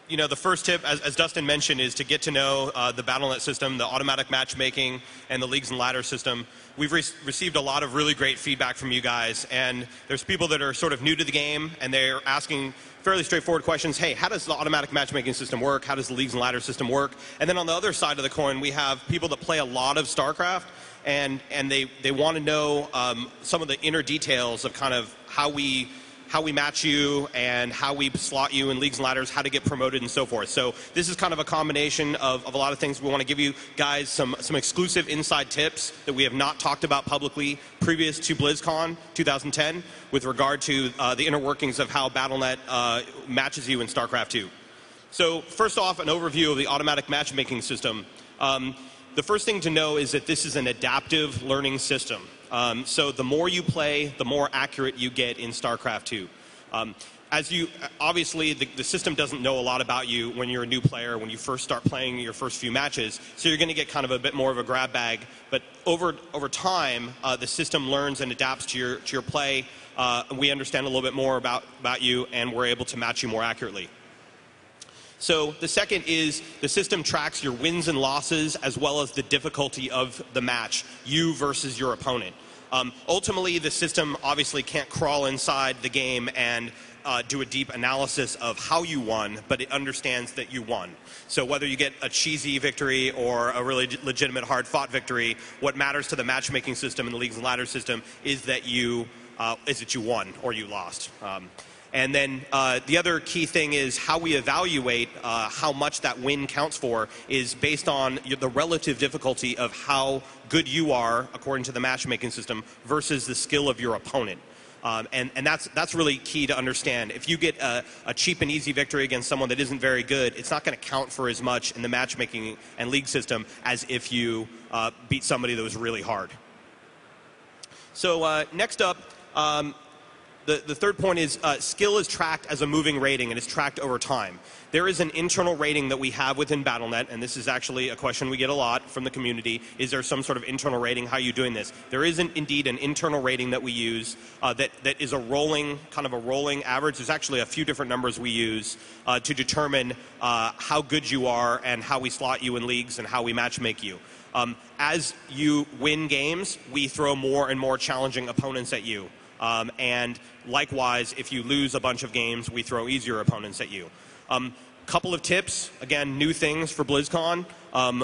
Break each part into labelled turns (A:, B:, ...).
A: you know, the first tip, as Dustin mentioned, is to get to know the Battle.net system, the automatic matchmaking, and the leagues and ladders system. We've received a lot of really great feedback from you guys, and there's people that are sort of new to the game, and they're asking fairly straightforward questions. Hey, how does the automatic matchmaking system work? How does the leagues and ladders system work? And then on the other side of the coin, we have people that play a lot of Starcraft, and they want to know some of the inner details of kind of how we match you and how we slot you in leagues and ladders, how to get promoted and so forth. So this is kind of a combination of a lot of things. We want to give you guys some exclusive inside tips that we have not talked about publicly previous to BlizzCon 2010 with regard to the inner workings of how Battle.net matches you in StarCraft 2. So first off, an overview of the automatic matchmaking system. The first thing to know is that this is an adaptive learning system. So the more you play, the more accurate you get in StarCraft 2. Obviously, the system doesn't know a lot about you when you're a new player, when you first start playing your first few matches, so you're going to get kind of a bit more of a grab bag. But over time, the system learns and adapts to your play. We understand a little bit more about you, and we're able to match you more accurately. So the second is the system tracks your wins and losses as well as the difficulty of the match, you versus your opponent. Ultimately, the system obviously can't crawl inside the game and do a deep analysis of how you won, but it understands that you won. So whether you get a cheesy victory or a really legitimate, hard-fought victory, what matters to the matchmaking system and the leagues and ladders system is that you won or you lost. And then the other key thing is how we evaluate how much that win counts for is based on the relative difficulty of how good you are, according to the matchmaking system, versus the skill of your opponent. And that's really key to understand. If you get a cheap and easy victory against someone that isn't very good, it's not going to count for as much in the matchmaking and league system as if you beat somebody that was really hard. So next up, the third point is skill is tracked as a moving rating, and it's tracked over time. There is an internal rating that we have within Battle.net, and this is actually a question we get a lot from the community. Is there some sort of internal rating? How are you doing this? There is indeed an internal rating that we use that is a rolling average. There's actually a few different numbers we use to determine how good you are and how we slot you in leagues and how we matchmake you. As you win games, we throw more and more challenging opponents at you. And likewise, if you lose a bunch of games, we throw easier opponents at you. Couple of tips, again, new things for BlizzCon.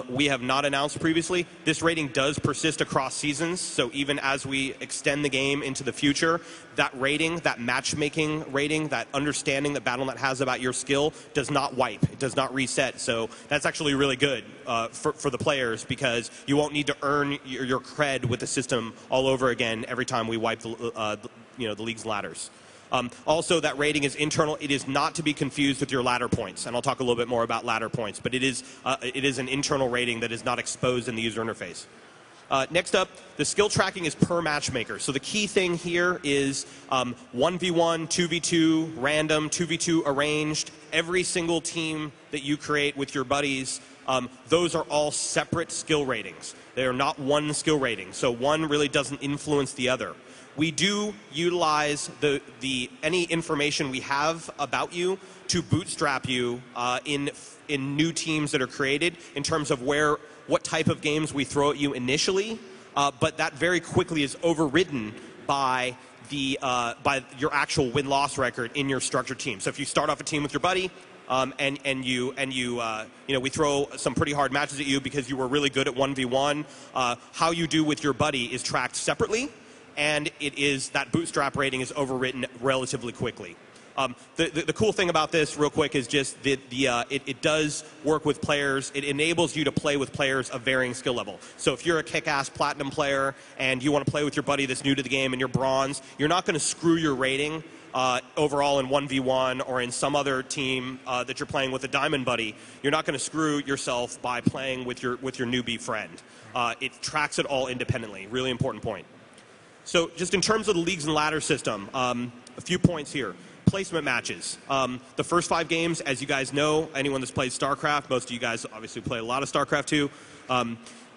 A: We have not announced previously. This rating does persist across seasons, so even as we extend the game into the future, that rating, that matchmaking rating, that understanding that Battle.net has about your skill does not wipe. It does not reset. So that's actually really good for the players because you won't need to earn your cred with the system all over again every time we wipe the leagues and ladders. Also, that rating is internal. It is not to be confused with your ladder points, and I'll talk a little bit more about ladder points, but it is an internal rating that is not exposed in the user interface. Next up, the skill tracking is per matchmaker. So the key thing here is 1v1, 2v2, random, 2v2 arranged. Every single team that you create with your buddies, those are all separate skill ratings. They are not one skill rating, so one really doesn't influence the other. We do utilize any information we have about you to bootstrap you in new teams that are created in terms of what type of games we throw at you initially, but that very quickly is overridden by your actual win-loss record in your structured team. So if you start off a team with your buddy, we throw some pretty hard matches at you because you were really good at 1v1, how you do with your buddy is tracked separately. And that bootstrap rating is overwritten relatively quickly. The cool thing about this, real quick, is just it does work with players. It enables you to play with players of varying skill level. So if you're a kick-ass platinum player and you want to play with your buddy that's new to the game and you're bronze, you're not going to screw your rating overall in 1v1 or in some other team that you're playing with a diamond buddy. You're not going to screw yourself by playing with your newbie friend. It tracks it all independently. Really important point. So just in terms of the leagues and ladder system, a few points here. Placement matches. The first 5 games, as you guys know, anyone that's played StarCraft, most of you guys obviously play a lot of StarCraft 2.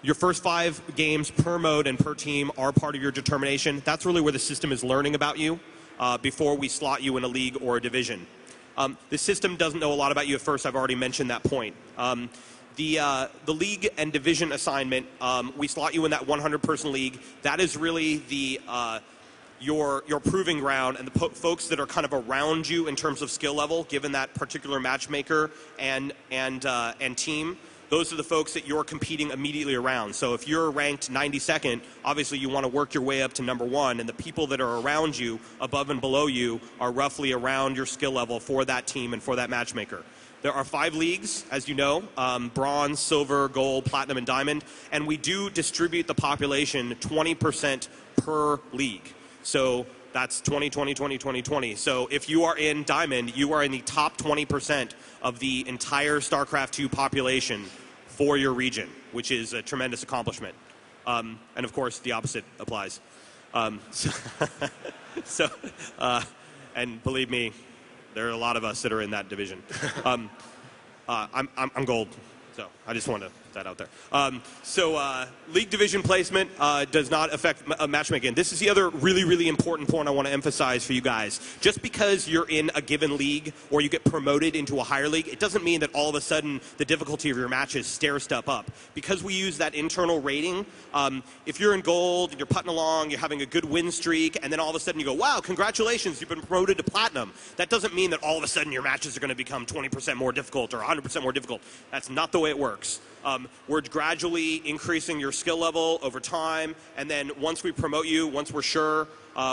A: Your first 5 games per mode and per team are part of your determination. That's really where the system is learning about you before we slot you in a league or a division. The system doesn't know a lot about you at first. I've already mentioned that point. The league and division assignment, we slot you in that 100-person league. That is really the your proving ground, and the folks that are kind of around you in terms of skill level, given that particular matchmaker and team. Those are the folks that you're competing immediately around. So if you're ranked 92nd, obviously you want to work your way up to number 1, and the people that are around you, above and below you, are roughly around your skill level for that team and for that matchmaker. There are 5 leagues, as you know, bronze, silver, gold, platinum, and diamond, and we do distribute the population 20% per league. So that's 20, 20, 20, 20, 20. So if you are in diamond, you are in the top 20% of the entire StarCraft 2 population for your region, which is a tremendous accomplishment. And of course, the opposite applies. And believe me, there are a lot of us that are in that division. I'm gold, so I just want to put that out there. League division placement does not affect matchmaking. This is the other really, really important point I want to emphasize for you guys. Just because you're in a given league or you get promoted into a higher league, it doesn't mean that all of a sudden the difficulty of your matches stair-step up. Because we use that internal rating, if you're in gold and you're putting along, you're having a good win streak, and then all of a sudden you go, wow, congratulations, you've been promoted to platinum. That doesn't mean that all of a sudden your matches are going to become 20% more difficult or 100% more difficult. That's not the way it works. We're gradually increasing your skill level over time, and then once we promote you, once we're sure,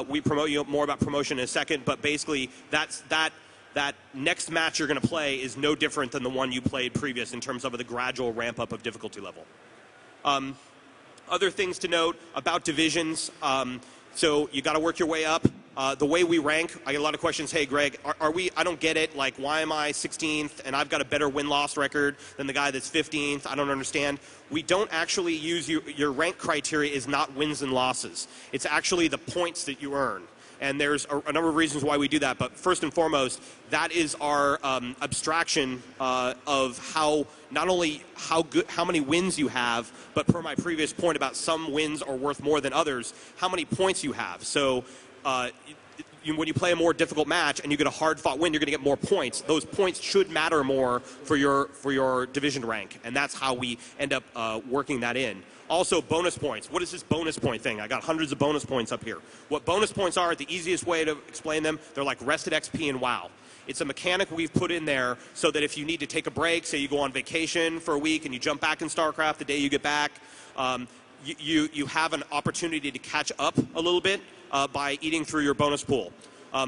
A: we promote you. More about promotion in a second, but basically that next match you're going to play is no different than the one you played previous in terms of the gradual ramp up of difficulty level. Other things to note about divisions, so you got to work your way up. The way we rank, I get a lot of questions. Hey, Greg, I don't get it. Like, why am I 16th and I've got a better win-loss record than the guy that's 15th? I don't understand. We don't actually use your rank criteria is not wins and losses. It's actually the points that you earn. And there's a number of reasons why we do that. But first and foremost, that is our abstraction of how not only how many wins you have, but per my previous point about some wins are worth more than others, how many points you have. So when you play a more difficult match and you get a hard-fought win, you're going to get more points. Those points should matter more for your division rank, and that's how we end up working that in. Also, bonus points. What is this bonus point thing? I got hundreds of bonus points up here. What bonus points are, the easiest way to explain them, they're like rested XP in WoW. It's a mechanic we've put in there so that if you need to take a break, say you go on vacation for a week and you jump back in StarCraft the day you get back, you have an opportunity to catch up a little bit by eating through your bonus pool.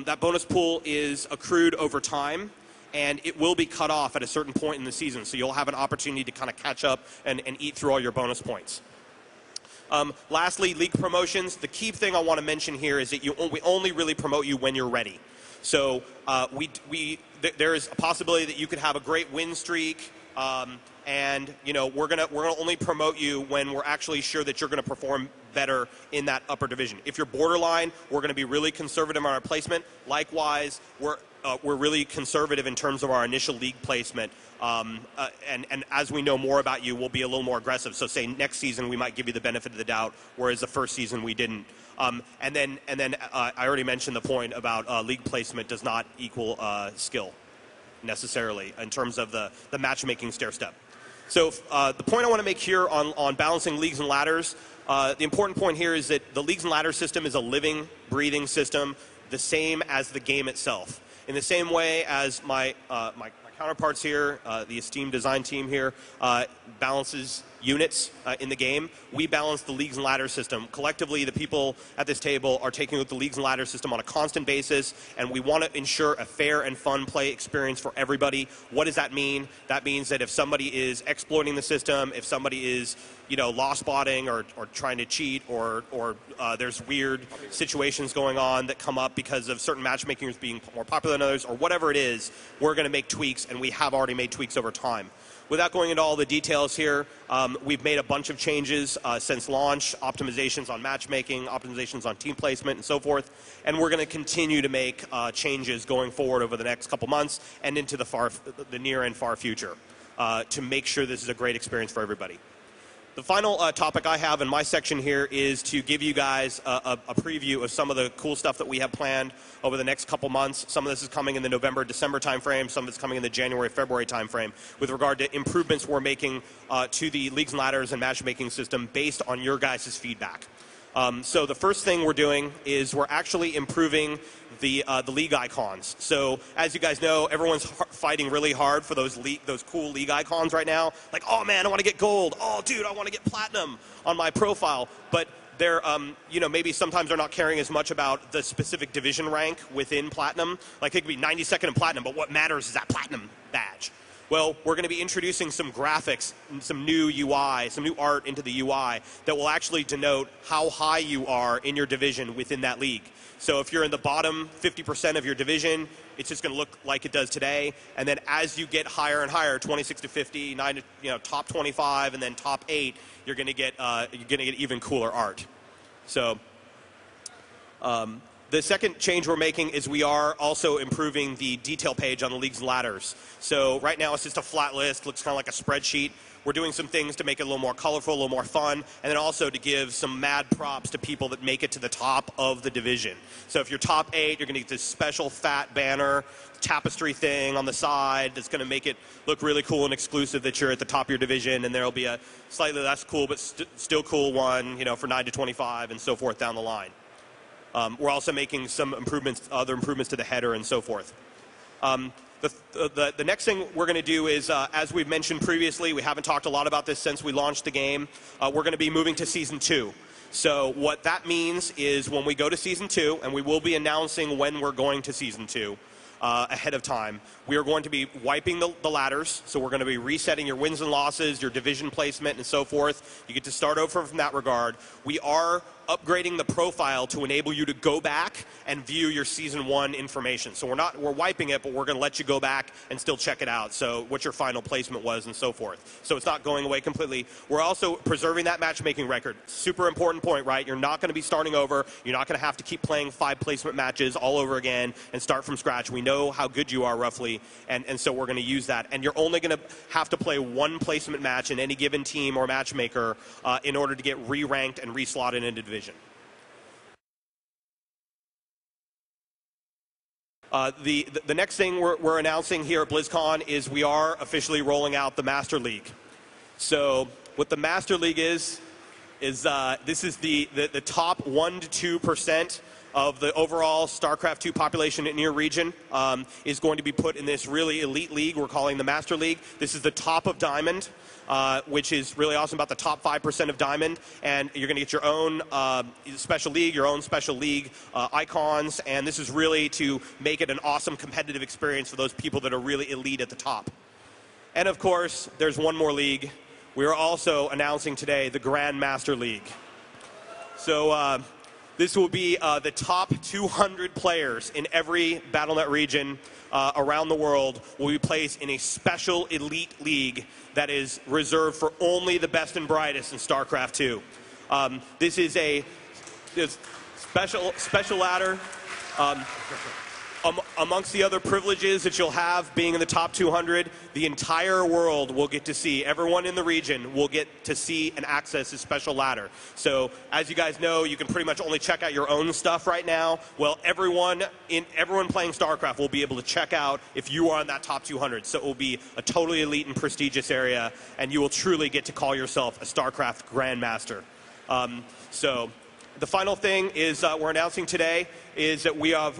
A: That bonus pool is accrued over time, and it will be cut off at a certain point in the season. So you'll have an opportunity to kind of catch up and eat through all your bonus points. Lastly, league promotions. The key thing I want to mention here is that we only really promote you when you're ready. So there is a possibility that you could have a great win streak, and we're gonna only promote you when we're actually sure that you're going to perform better in that upper division. If you're borderline, we're going to be really conservative on our placement. Likewise, we're really conservative in terms of our initial league placement. And as we know more about you, we'll be a little more aggressive. So say next season we might give you the benefit of the doubt, whereas the first season we didn't. And then I already mentioned the point about league placement does not equal skill necessarily in terms of the matchmaking stair step. So the point I want to make here on balancing leagues and ladders, the important point here is that the leagues and ladder system is a living, breathing system, the same as the game itself. In the same way as my counterparts here, the esteemed design team here, balances units in the game, we balance the leagues and ladder system. Collectively, the people at this table are taking with the leagues and ladder system on a constant basis, and we want to ensure a fair and fun play experience for everybody. What does that mean? That means that if somebody is exploiting the system, if somebody is lost botting or trying to cheat, or there's weird situations going on that come up because of certain matchmakers being more popular than others, or whatever it is, we're going to make tweaks, and we have already made tweaks over time. Without going into all the details here, we've made a bunch of changes since launch, optimizations on matchmaking, optimizations on team placement, and so forth. And we're going to continue to make changes going forward over the next couple months and into the near and far future to make sure this is a great experience for everybody. The final topic I have in my section here is to give you guys a preview of some of the cool stuff that we have planned over the next couple months. Some of this is coming in the November, December timeframe. Some of it's coming in the January, February timeframe with regard to improvements we're making to the Leagues and Ladders and matchmaking system based on your guys' feedback. So the first thing we're doing is we're actually improving the league icons. So as you guys know, everyone's fighting really hard for those cool league icons right now. Like, oh man, I want to get gold. Oh dude, I want to get platinum on my profile. But they're, maybe sometimes they're not caring as much about the specific division rank within platinum. Like it could be 92nd in platinum, but what matters is that platinum badge. Well, we're going to be introducing some graphics, some new UI, some new art into the UI that will actually denote how high you are in your division within that league. So if you're in the bottom 50% of your division, it's just going to look like it does today. And then as you get higher and higher, 26 to 50, top 25, and then top 8, you're going to get even cooler art. So the second change we're making is we are also improving the detail page on the Leagues and Ladders. So right now it's just a flat list, looks kind of like a spreadsheet. We're doing some things to make it a little more colorful, a little more fun, and then also to give some mad props to people that make it to the top of the division. So if you're top 8, you're going to get this special fat banner, tapestry thing on the side that's going to make it look really cool and exclusive that you're at the top of your division, and there will be a slightly less cool but still cool one, for 9 to 25 and so forth down the line. We're also making some other improvements to the header and so forth. The next thing we're going to do is, as we've mentioned previously, we haven't talked a lot about this since we launched the game, we're going to be moving to Season 2. So what that means is when we go to Season 2, and we will be announcing when we're going to Season 2 ahead of time, we are going to be wiping the ladders. So we're going to be resetting your wins and losses, your division placement, and so forth. You get to start over from that regard. We are upgrading the profile to enable you to go back and view your Season 1 information. So we're wiping it, but we're going to let you go back and still check it out. So what your final placement was and so forth. So it's not going away completely. We're also preserving that matchmaking record. Super important point, right? You're not going to be starting over. You're not going to have to keep playing 5 placement matches all over again and start from scratch. We know how good you are roughly, and so we're going to use that. And you're only going to have to play 1 placement match in any given team or matchmaker in order to get re-ranked and re-slotted into division. The next thing we're announcing here at Blizzcon is we are officially rolling out the Master League. So what the Master League is this is the top 1 to 2% of the overall Starcraft 2 population in your region is going to be put in this really elite league we're calling the Master League. This is the top of Diamond, which is really awesome, about the top 5% of Diamond. And you're going to get your own special league, your own special league icons. And this is really to make it an awesome competitive experience for those people that are really elite at the top. And of course, there's one more league. We are also announcing today the Grand Master League. So this will be the top 200 players in every Battle.net region around the world will be placed in a special elite league that is reserved for only the best and brightest in StarCraft 2. This is a special ladder. Amongst the other privileges that you'll have being in the top 200, the entire world will get to see, everyone in the region will get to see and access this special ladder. So as you guys know, you can pretty much only check out your own stuff right now. Well, everyone playing StarCraft will be able to check out if you are on that top 200. So it will be a totally elite and prestigious area, and you will truly get to call yourself a StarCraft Grandmaster. So the final thing is we're announcing today is that we are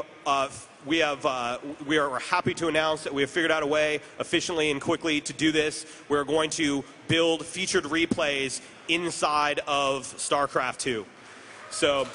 A: happy to announce that we have figured out a way efficiently and quickly to do this. We're going to build featured replays inside of StarCraft 2. So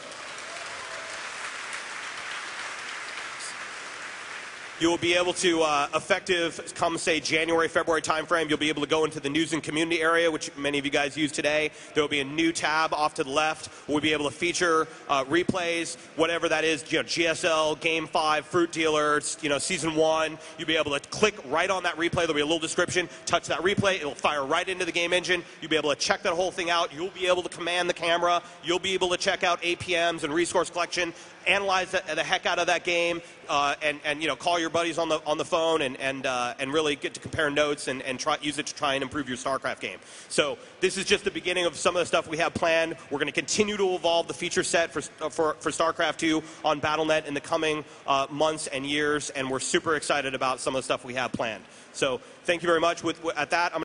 A: you will be able to, effective, come say January, February timeframe, you'll be able to go into the news and community area, which many of you guys use today. There will be a new tab off to the left. We'll be able to feature replays, whatever that is, GSL, Game 5, Fruit Dealers, Season 1. You'll be able to click right on that replay. There'll be a little description. Touch that replay. It'll fire right into the game engine. You'll be able to check that whole thing out. You'll be able to command the camera. You'll be able to check out APMs and resource collection, analyze the heck out of that game, and call your your buddies on the phone and really get to compare notes and use it to try and improve your StarCraft game. So this is just the beginning of some of the stuff we have planned. We're going to continue to evolve the feature set for StarCraft 2 on Battle.net in the coming months and years, and we're super excited about some of the stuff we have planned. So thank you very much. At that, I'm